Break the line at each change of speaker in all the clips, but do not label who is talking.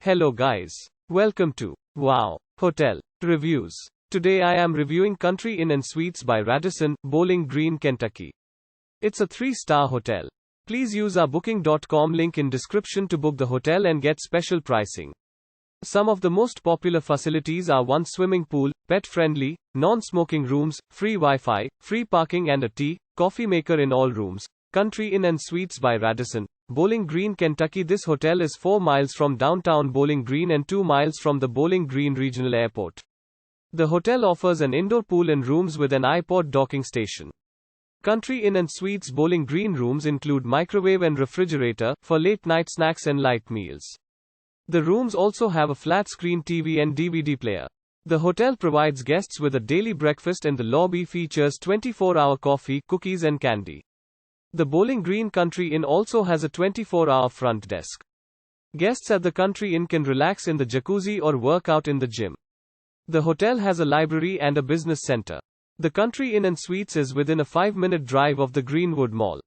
Hello guys. Welcome to Wow Hotel Reviews. Today I am reviewing Country Inn & Suites by Radisson, Bowling Green, Kentucky. It's a 3-star hotel. Please use our booking.com link in description to book the hotel and get special pricing. Some of the most popular facilities are one swimming pool, pet-friendly, non-smoking rooms, free Wi-Fi, free parking and a tea, coffee maker in all rooms. Country Inn & Suites by Radisson, Bowling Green, Kentucky. This hotel is 4 miles from downtown Bowling Green and 2 miles from the Bowling Green Regional Airport. The hotel offers an indoor pool and rooms with an iPod docking station. Country Inn & Suites Bowling Green rooms include microwave and refrigerator for late-night snacks and light meals. The rooms also have a flat-screen TV and DVD player. The hotel provides guests with a daily breakfast and the lobby features 24-hour coffee, cookies and candy. The Bowling Green Country Inn also has a 24-hour front desk. Guests at the Country Inn can relax in the jacuzzi or work out in the gym. The hotel has a library and a business center. The Country Inn & Suites is within a 5-minute drive of the Greenwood Mall.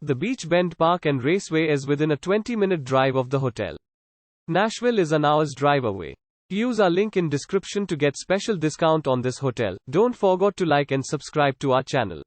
The Beech Park and Raceway is within a 20-minute drive of the hotel. Nashville is an hour's drive away. Use our link in description to get special discount on this hotel. Don't forget to like and subscribe to our channel.